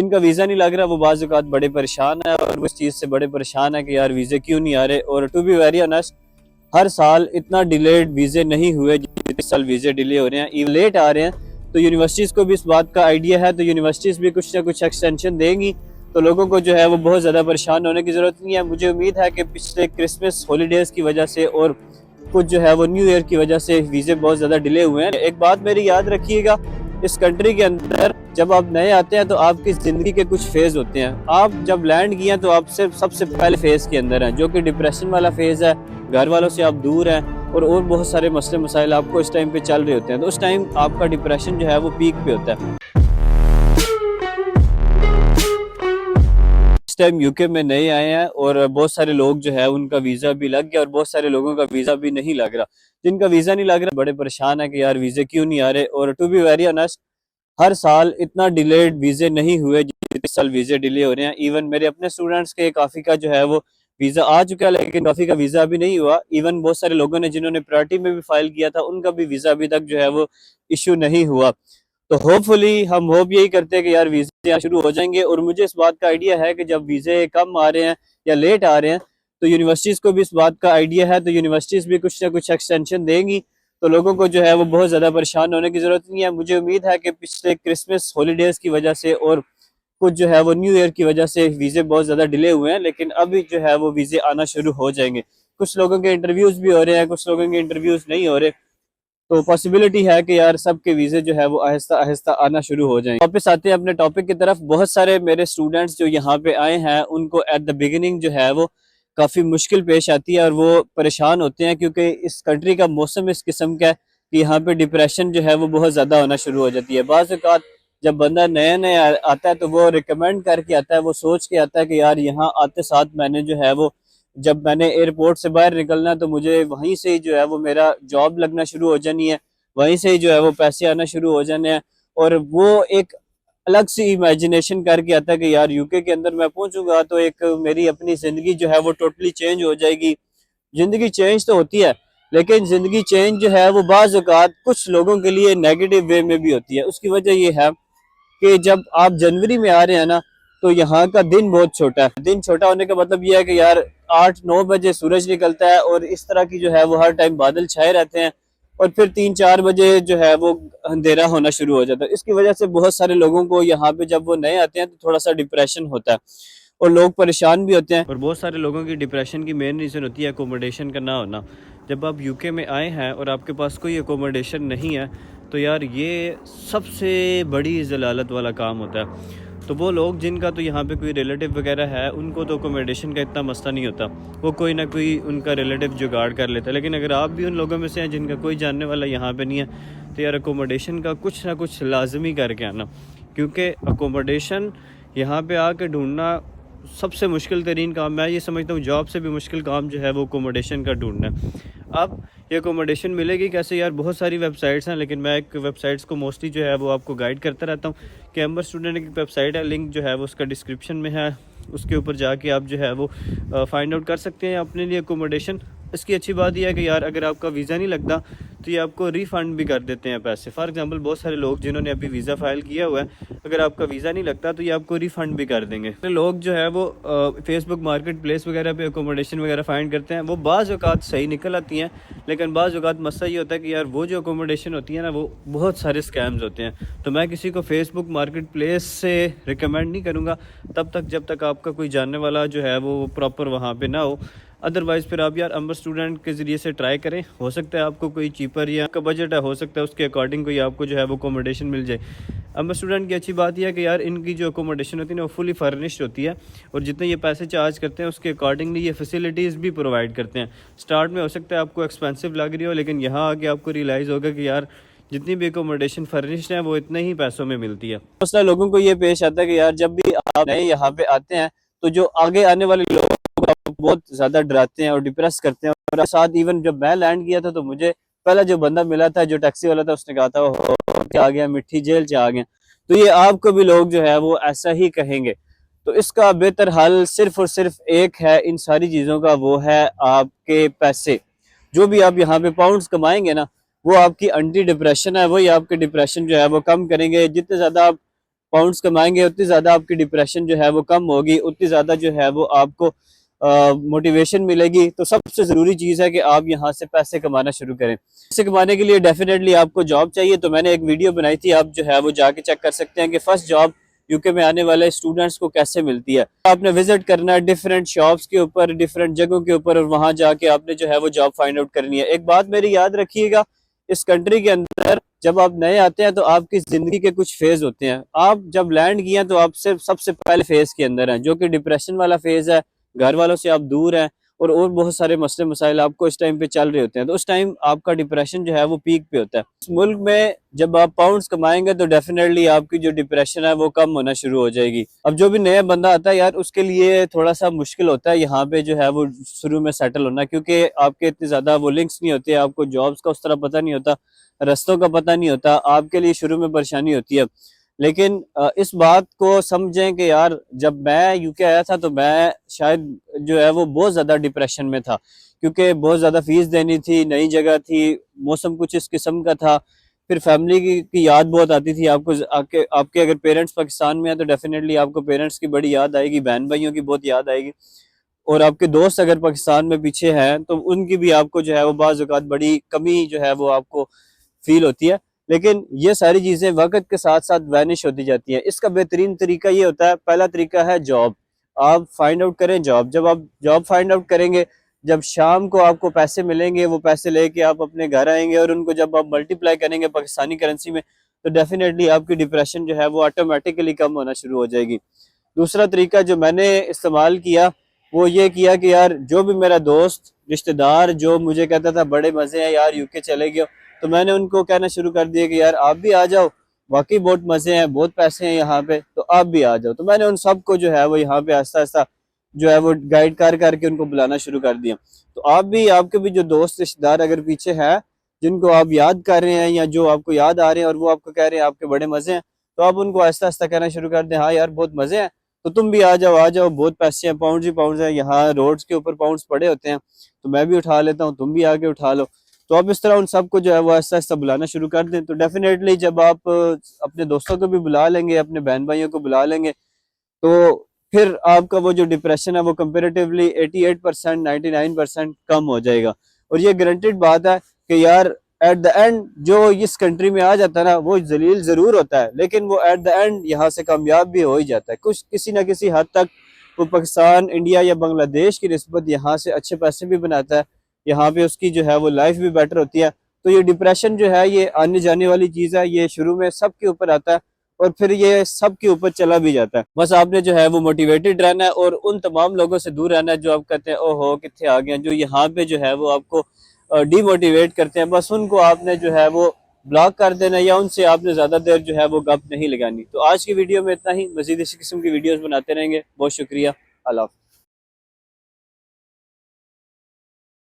जिनका वीज़ा नहीं लग रहा वो बाज़ औक़ात बड़े परेशान है और उस चीज़ से बड़े परेशान है कि यार वीज़े क्यों नहीं आ रहे। और टू बी वेरी ऑनेस्ट, हर साल इतना डिलेड वीज़े नहीं हुए जितने इस साल वीज़े डिले हो रहे हैं, इवन लेट आ रहे हैं। तो यूनिवर्सिटीज़ को भी इस बात का आइडिया है, तो यूनिवर्सिटीज़ भी कुछ ना कुछ एक्सटेंशन देंगी, तो लोगों को जो है वो बहुत ज़्यादा परेशान होने की ज़रूरत नहीं है। मुझे उम्मीद है कि पिछले क्रिसमस हॉलीडेज़ की वजह से और कुछ जो है वो न्यू ईयर की वजह से वीज़े बहुत ज़्यादा डिले हुए हैं। एक बात मेरी याद रखिएगा, इस कंट्री के अंदर जब आप नए आते हैं तो आपकी ज़िंदगी के कुछ फेज़ होते हैं। आप जब लैंड किए हैं तो आप सिर्फ सबसे पहले फेज़ के अंदर हैं, जो कि डिप्रेशन वाला फेज़ है। घर वालों से आप दूर हैं और बहुत सारे मसले मसाइल आपको इस टाइम पे चल रहे होते हैं, तो उस टाइम आपका डिप्रेशन जो है वो पीक पे होता है। इस टाइम यूके में नए आए हैं और बहुत सारे लोग जो है उनका वीज़ा भी लग गया और बहुत सारे लोगों का वीज़ा भी नहीं लग रहा। जिनका वीज़ा नहीं लग रहा बड़े परेशान है कि यार वीज़े क्यों नहीं आ रहे। और टू बी वेरी ऑनेस्ट, हर साल इतना डिलेड वीज़े नहीं हुए जितने इस साल वीज़े डिले हो रहे हैं। इवन मेरे अपने स्टूडेंट्स के काफ़ी का जो है वो वीज़ा आ चुका है, लेकिन काफ़ी का वीज़ा अभी नहीं हुआ। इवन बहुत सारे लोगों ने जिन्होंने प्रायोरिटी में भी फाइल किया था उनका भी वीज़ा अभी तक जो है वो इशू नहीं हुआ। तो होपफुली हम होप यही करते हैं कि यार वीज़े शुरू हो जाएंगे। और मुझे इस बात का आइडिया है कि जब वीज़े कम आ रहे हैं या लेट आ रहे हैं तो यूनिवर्सिटीज़ को भी इस बात का आइडिया है, तो यूनिवर्सिटीज़ भी कुछ ना कुछ एक्सटेंशन देंगी, तो लोगों को जो है वो बहुत ज़्यादा परेशान होने की ज़रूरत नहीं है। मुझे उम्मीद है कि पिछले क्रिसमस हॉलीडेज़ की वजह से और कुछ जो है वो न्यू ईयर की वजह से वीज़े बहुत ज़्यादा डिले हुए हैं, लेकिन अभी जो है वो वीज़े आना शुरू हो जाएंगे। कुछ लोगों के इंटरव्यूज़ भी हो रहे हैं, कुछ लोगों के इंटरव्यूज़ नहीं हो रहे, तो पॉसिबिलिटी है कि यार सबके वीज़े जो है वो आहिस्ता आहिस्ता आना शुरू हो जाएंगे। वापस आते हैं अपने टॉपिक की तरफ। बहुत सारे मेरे स्टूडेंट्स जो यहाँ पे आए हैं उनको एट द बिगिनिंग जो है वो काफ़ी मुश्किल पेश आती है और वो परेशान होते हैं, क्योंकि इस कंट्री का मौसम इस किस्म का है कि यहाँ पे डिप्रेशन जो है वो बहुत ज़्यादा होना शुरू हो जाती है। बाज़ औक़ात जब बंदा नया नया आता है तो वो रिकमेंड करके आता है, वो सोच के आता है कि यार यहाँ आते साथ मैंने जो है वो, जब मैंने एयरपोर्ट से बाहर निकलना तो मुझे वहीं से ही जो है वो मेरा जॉब लगना शुरू हो जानी है, वहीं से ही जो है वो पैसे आना शुरू हो जाने हैं। और वो एक अलग सी इमेजिनेशन करके आता है कि यार यूके के अंदर मैं पहुंचूंगा तो एक मेरी अपनी ज़िंदगी जो है वो टोटली चेंज हो जाएगी। ज़िंदगी चेंज तो होती है, लेकिन ज़िंदगी चेंज जो है वो बाज़ औक़ात कुछ लोगों के लिए नेगेटिव वे में भी होती है। उसकी वजह ये है कि जब आप जनवरी में आ रहे हैं ना, तो यहाँ का दिन बहुत छोटा है। दिन छोटा होने का मतलब ये है कि यार 8-9 बजे सूरज निकलता है और इस तरह की जो है वो हर टाइम बादल छाए रहते हैं और फिर 3-4 बजे जो है वो अंधेरा होना शुरू हो जाता है। इसकी वजह से बहुत सारे लोगों को यहाँ पे जब वो नए आते हैं तो थोड़ा सा डिप्रेशन होता है और लोग परेशान भी होते हैं। और बहुत सारे लोगों की डिप्रेशन की मेन रीज़न होती है अकोमोडेशन का ना होना। जब आप यूके में आए हैं और आपके पास कोई अकोमोडेशन नहीं है तो यार ये सबसे बड़ी ज़लालत वाला काम होता है। तो वो लोग जिनका तो यहाँ पे कोई रिलेटिव वगैरह है उनको तो अकोमोडेशन का इतना मसला नहीं होता, वो कोई ना कोई उनका रिलेटिव जुगाड़ कर लेता है। लेकिन अगर आप भी उन लोगों में से हैं जिनका कोई जानने वाला यहाँ पे नहीं है, तो यार अकोमोडेशन का कुछ ना कुछ लाजमी करके आना, क्योंकि अकोमोडेशन यहाँ पे आके ढूंढना सबसे मुश्किल तरीन काम। मैं ये समझता हूँ जॉब से भी मुश्किल काम जो है वो अकोमोडेशन का ढूंढना है। अब ये अकोमोडेशन मिलेगी कैसे यार, बहुत सारी वेबसाइट्स हैं, लेकिन मैं एक वेबसाइट्स को मोस्टली जो है वो आपको गाइड करता रहता हूँ। कैम्बर स्टूडेंट की वेबसाइट है, लिंक जो है वो उसका डिस्क्रिप्शन में है, उसके ऊपर जाके आप जो है वो फाइंड आउट कर सकते हैं अपने लिए अकोमोडेशन। इसकी अच्छी बात यह है कि यार अगर आपका वीज़ा नहीं लगता तो ये आपको रिफ़ंड भी कर देते हैं पैसे। फॉर एग्जांपल बहुत सारे लोग जिन्होंने अभी वीज़ा फ़ाइल किया हुआ है, अगर आपका वीज़ा नहीं लगता तो ये आपको रिफ़ंड भी कर देंगे। तो लोग जो है वो फेसबुक मार्केट प्लेस वगैरह पे अकोमोडेशन वगैरह फाइंड करते हैं, वो बाज़ औक़ात सही निकल आती हैं, लेकिन बाज़ औक़ात मसला ये होता है कि यार वो जो अकोमोडेशन होती है ना वो बहुत सारे स्कैम्स होते हैं। तो मैं किसी को फेसबुक मार्केट प्लेस से रिकमेंड नहीं करूँगा तब तक जब तक आपका कोई जानने वाला जो है वो प्रॉपर वहाँ पर ना हो। अदरवाइज़ फिर आप यार अम्बर स्टूडेंट के ज़रिए से ट्राई करें, हो सकता है आपको कोई चीपर या आपका बजट है, हो सकता है उसके अकॉर्डिंग कोई आपको जो है वो अकोमोडेशन मिल जाए। अम्बर स्टूडेंट की अच्छी बात यह है कि यार इनकी जो अकोमोडेशन होती है ना वो फुली फर्निश्ड होती है और जितने ये पैसे चार्ज करते हैं उसके अकॉर्डिंगली ये फैसिलिटीज़ भी प्रोवाइड करते हैं। स्टार्ट में हो सकता है आपको एक्सपेंसिव लग रही हो, लेकिन यहाँ आके आपको रियलाइज़ होगा कि यार जितनी भी अकोमोडेशन फर्निश्ड है वो इतने ही पैसों में मिलती है। मसला लोगों को ये पेश आता है कि यार जब भी आप नए यहाँ पे आते हैं तो जो आगे आने वाले लोग बहुत ज़्यादा डराते हैं और डिप्रेस करते हैं। और साथ इवन जब मैं लैंड किया था तो मुझे पहला जो बंदा मिला था जो टैक्सी वाला था, उसने कहा था वो क्या आ गया, मिट्टी जेल से आ गया। तो ये आपको भी लोग जो है वो ऐसा ही कहेंगे। तो इसका बेहतर हल सिर्फ और सिर्फ एक है इन सारी चीज़ों का, वो है आपके पैसे। जो भी आप यहाँ पे पाउंड्स कमाएंगे ना वो आपकी एंटी डिप्रेशन है, वही आपके डिप्रेशन जो है वो कम करेंगे। जितने ज़्यादा आप पाउंड्स कमाएंगे उतनी ज़्यादा आपकी डिप्रेशन जो है वो कम होगी, उतनी ज़्यादा जो है वो आपको मोटिवेशन मिलेगी। तो सबसे ज़रूरी चीज़ है कि आप यहाँ से पैसे कमाना शुरू करें। पैसे कमाने के लिए डेफिनेटली आपको जॉब चाहिए। तो मैंने एक वीडियो बनाई थी, आप जो है वो जाके चेक कर सकते हैं कि फर्स्ट जॉब यूके में आने वाले स्टूडेंट्स को कैसे मिलती है। आपने विजिट करना है डिफरेंट शॉप्स के ऊपर, डिफरेंट जगहों के ऊपर, और वहां जाके आपने जो है वो जॉब फाइंड आउट करनी है। एक बात मेरी याद रखिएगा, इस कंट्री के अंदर जब आप नए आते हैं तो आपकी जिंदगी के कुछ फेज होते हैं। आप जब लैंड किए तो आप सिर्फ सबसे पहले फेज के अंदर हैं, जो कि डिप्रेशन वाला फेज है। घर वालों से आप दूर हैं और बहुत सारे मसले मसाइल आपको इस टाइम पे चल रहे होते हैं। तो उस टाइम आपका डिप्रेशन जो है वो पीक पे होता है। इस मुल्क में जब आप पाउंड्स कमाएंगे तो डेफिनेटली आपकी जो डिप्रेशन है वो कम होना शुरू हो जाएगी। अब जो भी नया बंदा आता है यार, उसके लिए थोड़ा सा मुश्किल होता है यहाँ पे जो है वो शुरू में सेटल होना, क्योंकि आपके इतने ज्यादा वो लिंक्स नहीं होते, आपको जॉब्स का उस तरह पता नहीं होता, रास्तों का पता नहीं होता, आपके लिए शुरू में परेशानी होती है। लेकिन इस बात को समझें कि यार जब मैं यूके आया था तो मैं शायद जो है वो बहुत ज़्यादा डिप्रेशन में था, क्योंकि बहुत ज़्यादा फीस देनी थी, नई जगह थी, मौसम कुछ इस किस्म का था। फिर फैमिली की याद बहुत आती थी आपको। आपके अगर पेरेंट्स पाकिस्तान में हैं तो डेफिनेटली आपको पेरेंट्स की बड़ी याद आएगी, बहन भाइयों की बहुत याद आएगी, और आपके दोस्त अगर पाकिस्तान में पीछे हैं तो उनकी भी आपको जो है वो बाज़ औक़ात बड़ी कमी जो है वो आपको फील होती है। लेकिन ये सारी चीज़ें वक्त के साथ साथ वैनिश होती जाती हैं। इसका बेहतरीन तरीका ये होता है, पहला तरीका है जॉब। आप फाइंड आउट करें जॉब। जब आप जॉब फाइंड आउट करेंगे, जब शाम को आपको पैसे मिलेंगे, वो पैसे लेके आप अपने घर आएंगे और उनको जब आप मल्टीप्लाई करेंगे पाकिस्तानी करेंसी में, तो डेफिनेटली आपकी डिप्रेशन जो है वो ऑटोमेटिकली कम होना शुरू हो जाएगी। दूसरा तरीका जो मैंने इस्तेमाल किया वो ये किया कि यार जो भी मेरा दोस्त रिश्तेदार जो मुझे कहता था बड़े मज़े हैं यार यूके चले गए, तो मैंने उनको कहना शुरू कर दिया कि यार आप भी आ जाओ, वाकई बहुत मज़े हैं, बहुत पैसे हैं यहाँ पे, तो आप भी आ जाओ। तो मैंने उन सबको जो है वो यहाँ पे आस्ता आस्ता जो है वो गाइड कर करके उनको बुलाना शुरू कर दिया। तो आप भी, आपके भी जो दोस्त रिश्तेदार अगर पीछे हैं जिनको आप याद कर रहे हैं या जो आपको याद आ रहे हैं और वो आपको कह रहे हैं आपके बड़े मज़े हैं, तो आप उनको आहिस्ता आहिस्ता कहना शुरू कर दें, हाँ यार बहुत मज़े हैं, तो तुम भी आ जाओ, बहुत पैसे हैं, पाउंड ही पाउंड हैं, यहाँ रोड्स के ऊपर पाउंड्स पड़े होते हैं, तो मैं भी उठा लेता हूँ, तुम भी आके उठा लो। तो आप इस तरह उन सबको जो है वो आहिस्ता आहिस्ता बुलाना शुरू कर दें। तो डेफिनेटली जब आप अपने दोस्तों को भी बुला लेंगे, अपने बहन भाइयों को बुला लेंगे, तो फिर आपका वो जो डिप्रेशन है वो कंपेरेटिवली 88% 99% कम हो जाएगा। और ये गारंटेड बात है कि यार एट द एंड जो इस कंट्री में आ जाता है ना, वो जलील ज़रूर होता है, लेकिन वो एट द एंड यहाँ से कामयाब भी हो ही जाता है। कुछ किसी ना किसी हद तक वो पाकिस्तान, इंडिया या बांग्लादेश की निस्बत यहाँ से अच्छे पैसे भी बनाता है, यहाँ पे उसकी जो है वो लाइफ भी बेटर होती है। तो ये डिप्रेशन जो है ये आने जाने वाली चीज़ है, ये शुरू में सबके ऊपर आता है और फिर ये सबके ऊपर चला भी जाता है। बस आपने जो है वो मोटिवेटेड रहना है और उन तमाम लोगों से दूर रहना है जो आप कहते हैं ओहो कितने आ गए, जो यहाँ पे जो है वो आपको डीमोटिवेट करते हैं। बस उनको आपने जो है वो ब्लॉक कर देना या उनसे आपने ज़्यादा देर जो है वो गप नहीं लगानी। तो आज की वीडियो में इतना ही, मज़ीद इसी किस्म की वीडियोज़ बनाते रहेंगे। बहुत शुक्रिया। अल्लाह।